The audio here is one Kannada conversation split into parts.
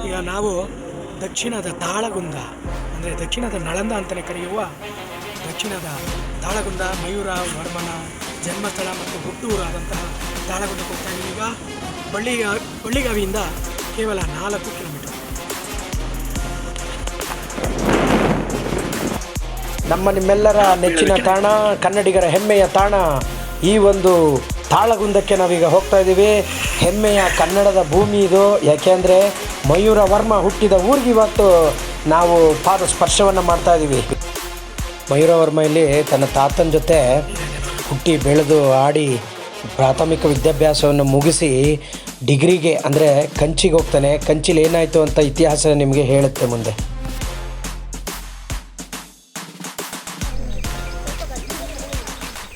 ಈಗ ನಾವು ದಕ್ಷಿಣದ ತಾಳಗುಂದ ಅಂದರೆ ದಕ್ಷಿಣದ ನಳಂದ ಅಂತಲೇ ಕರೆಯುವ ದಕ್ಷಿಣದ ತಾಳಗುಂದ ಮಯೂರ ವರ್ಮನ ಜನ್ಮಸ್ಥಳ ಮತ್ತು ಹುಟ್ಟೂರಾದಂತಹ ತಾಳಗುಂದಕ್ಕೆ ಹೋಗ್ತಾ ಇದ್ದೀವಿ. ಈಗ ಬಳ್ಳಿಗಾವಿಯಿಂದ ಕೇವಲ 4 ಕಿಲೋಮೀಟರ್. ನಿಮ್ಮೆಲ್ಲರ ನೆಚ್ಚಿನ ತಾಣ, ಕನ್ನಡಿಗರ ಹೆಮ್ಮೆಯ ತಾಣ ಈ ಒಂದು ತಾಳಗುಂದಕ್ಕೆ ನಾವೀಗ ಹೋಗ್ತಾ ಇದ್ದೀವಿ. ಹೆಮ್ಮೆಯ ಕನ್ನಡದ ಭೂಮಿ ಇದು. ಯಾಕೆಂದರೆ ಮಯೂರ ವರ್ಮ ಹುಟ್ಟಿದ ಊರಿಗೆ ಇವತ್ತು ನಾವು ಪಾದ ಸ್ಪರ್ಶವನ್ನು ಮಾಡ್ತಾ ಇದ್ದೀವಿ. ಮಯೂರ ವರ್ಮ ಇಲ್ಲಿ ತನ್ನ ತಾತನ ಜೊತೆ ಹುಟ್ಟಿ ಬೆಳೆದು ಆಡಿ ಪ್ರಾಥಮಿಕ ವಿದ್ಯಾಭ್ಯಾಸವನ್ನು ಮುಗಿಸಿ ಡಿಗ್ರಿಗೆ ಅಂದರೆ ಕಂಚಿಗೆ ಹೋಗ್ತಾನೆ. ಕಂಚಿಲಿ ಏನಾಯಿತು ಅಂತ ಇತಿಹಾಸ ನಿಮಗೆ ಹೇಳುತ್ತೆ ಮುಂದೆ.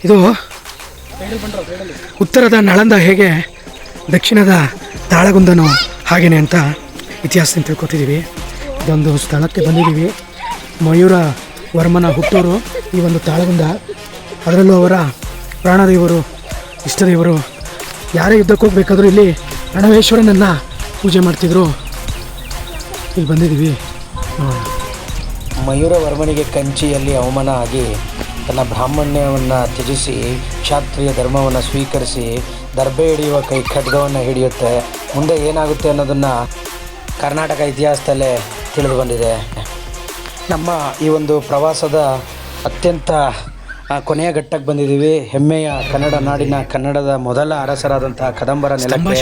ಇದು ಉತ್ತರದ ನಳಂದ ಹೇಗೆ ದಕ್ಷಿಣದ ತಾಳಗುಂದನೂ ಹಾಗೇನೆ ಅಂತ ಇತಿಹಾಸದಿಂದ ತಿಳ್ಕೊತಿದ್ದೀವಿ. ಇದೊಂದು ಸ್ಥಳಕ್ಕೆ ಬಂದಿದ್ದೀವಿ. ಮಯೂರ ವರ್ಮನ ಹುಟ್ಟೂರು ಈ ಒಂದು ತಾಳಗುಂದ. ಅದರಲ್ಲೂ ಅವರ ಪ್ರಾಣದೇವರು, ಇಷ್ಟದೇವರು. ಯಾರೇ ಯುದ್ಧಕ್ಕೆ ಹೋಗ್ಬೇಕಾದ್ರೂ ಇಲ್ಲಿ ರಣವೇಶ್ವರನನ್ನು ಪೂಜೆ ಮಾಡ್ತಿದ್ರು. ಇಲ್ಲಿ ಬಂದಿದ್ದೀವಿ. ಮಯೂರ ವರ್ಮನಿಗೆ ಕಂಚಿಯಲ್ಲಿ ಅವಮಾನ ಆಗಿ ತನ್ನ ಬ್ರಾಹ್ಮಣ್ಯವನ್ನು ತ್ಯಜಿಸಿ ಕ್ಷಾತ್ರಿಯ ಧರ್ಮವನ್ನು ಸ್ವೀಕರಿಸಿ ದರ್ಬೆ ಹಿಡಿಯುವ ಕೈ ಖಡ್ಗವನ್ನು ಹಿಡಿಯುತ್ತೆ. ಮುಂದೆ ಏನಾಗುತ್ತೆ ಅನ್ನೋದನ್ನು ಕರ್ನಾಟಕ ಇತಿಹಾಸದಲ್ಲೇ ತಿಳಿದು ಬಂದಿದೆ. ನಮ್ಮ ಈ ಒಂದು ಪ್ರವಾಸದ ಅತ್ಯಂತ ಕೊನೆಯ ಘಟ್ಟಕ್ಕೆ ಬಂದಿದ್ದೀವಿ. ಹೆಮ್ಮೆಯ ಕನ್ನಡ ನಾಡಿನ ಕನ್ನಡದ ಮೊದಲ ಅರಸರಾದಂತಹ ಕದಂಬರ ನೆಲಕ್ಕೆ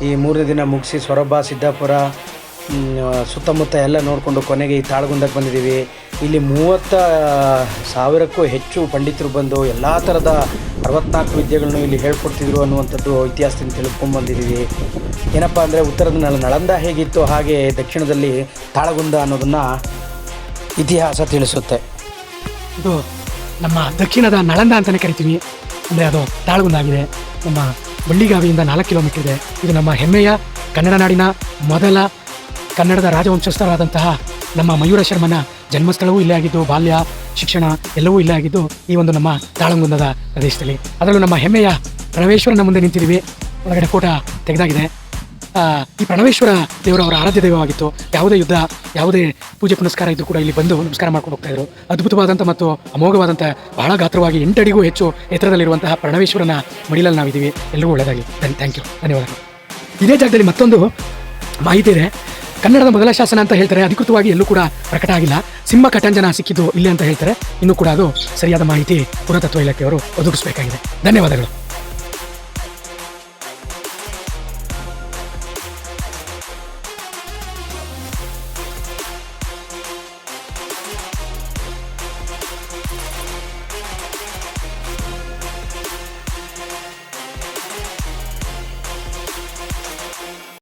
ಈ 3 ದಿನ ಮುಗಿಸಿ ಸೊರಬ, ಸಿದ್ದಾಪುರ ಸುತ್ತಮುತ್ತ ಎಲ್ಲ ನೋಡಿಕೊಂಡು ಕೊನೆಗೆ ಈ ತಾಳಗುಂದಕ್ಕೆ ಬಂದಿದ್ದೀವಿ. ಇಲ್ಲಿ 30,000ಕ್ಕೂ ಹೆಚ್ಚು ಪಂಡಿತರು ಬಂದು ಎಲ್ಲ ಥರದ 64 ವಿದ್ಯೆಗಳನ್ನು ಇಲ್ಲಿ ಹೇಳ್ಕೊಡ್ತಿದ್ರು ಅನ್ನುವಂಥದ್ದು ಇತಿಹಾಸದಿಂದ ತಿಳ್ಕೊಂಡ್ಬಂದಿದ್ದೀವಿ. ಏನಪ್ಪ ಅಂದರೆ ಉತ್ತರದ ನಳಂದ ಹೇಗಿತ್ತು ಹಾಗೆ ದಕ್ಷಿಣದಲ್ಲಿ ತಾಳಗುಂದ ಅನ್ನೋದನ್ನು ಇತಿಹಾಸ ತಿಳಿಸುತ್ತೆ. ಇದು ನಮ್ಮ ದಕ್ಷಿಣದ ನಳಂದ ಅಂತಲೇ ಕರಿತೀವಿ. ಅಂದರೆ ಅದು ತಾಳಗುಂದ ಆಗಿದೆ. ನಮ್ಮ ಬಳ್ಳಿಗಾವಿಯಿಂದ 4 ಕಿಲೋಮೀಟರ್ ಇದೆ. ಇದು ನಮ್ಮ ಹೆಮ್ಮೆಯ ಕನ್ನಡ ನಾಡಿನ ಮೊದಲ ಕನ್ನಡದ ರಾಜವಂಶಸ್ಥರಾದಂತಹ ನಮ್ಮ ಮಯೂರ ಶರ್ಮನ ಜನ್ಮಸ್ಥಳವೂ ಇಲ್ಲೇ ಆಗಿದ್ದು, ಬಾಲ್ಯ ಶಿಕ್ಷಣ ಎಲ್ಲವೂ ಇಲ್ಲೇ ಆಗಿದ್ದು ಈ ಒಂದು ನಮ್ಮ ತಾಳಗುಂದದ ಪ್ರದೇಶದಲ್ಲಿ. ಅದರಲ್ಲೂ ನಮ್ಮ ಹೆಮ್ಮೆಯ ಪ್ರಣವೇಶ್ವರನ ಮುಂದೆ ನಿಂತಿದ್ದೀವಿ. ಒಳಗಡೆ ಫೋಟೋ ತೆಗೆದಾಗಿದೆ. ಈ ಪ್ರಣವೇಶ್ವರ ದೇವರು ಅವರ ಆರಾಧ್ಯ ದೈವವಾಗಿತ್ತು. ಯಾವುದೇ ಯುದ್ಧ, ಯಾವುದೇ ಪೂಜೆ ಪುನಸ್ಕಾರ ಇದ್ದು ಕೂಡ ಇಲ್ಲಿ ಬಂದು ನಮಸ್ಕಾರ ಮಾಡ್ಕೊಂಡು ಹೋಗ್ತಾಯಿದ್ರು. ಅದ್ಭುತವಾದಂಥ ಮತ್ತು ಅಮೋಘವಾದಂಥ ಬಹಳ ಗಾತ್ರವಾಗಿ 8 ಅಡಿಗೂ ಹೆಚ್ಚು ಎತ್ತರದಲ್ಲಿರುವಂತಹ ಪ್ರಣವೇಶ್ವರನ ಮಡಿಲಲ್ಲಿ ನಾವಿದ್ದೀವಿ. ಎಲ್ಲರೂ ಒಳ್ಳೆಯದಾಗಿ. ಥ್ಯಾಂಕ್ ಯು, ಧನ್ಯವಾದಗಳು. ಇದೇ ಜಾಗದಲ್ಲಿ ಮತ್ತೊಂದು ಮಾಹಿತಿ ಇದೆ. ಕನ್ನಡದ ಮೊದಲ ಶಾಸನ ಅಂತ ಹೇಳ್ತಾರೆ. ಅಧಿಕೃತವಾಗಿ ಎಲ್ಲೂ ಕೂಡ ಪ್ರಕಟ ಆಗಿಲ್ಲ. ಸಿಂಹ ಕಟಂಜನ ಸಿಕ್ಕಿದ್ದು ಇಲ್ಲೇ ಅಂತ ಹೇಳ್ತಾರೆ. ಇನ್ನೂ ಕೂಡ ಅದು ಸರಿಯಾದ ಮಾಹಿತಿ ಪುರಾತತ್ವ ಇಲಾಖೆಯವರು ಒದಗಿಸಬೇಕಾಗಿದೆ. ಧನ್ಯವಾದಗಳು.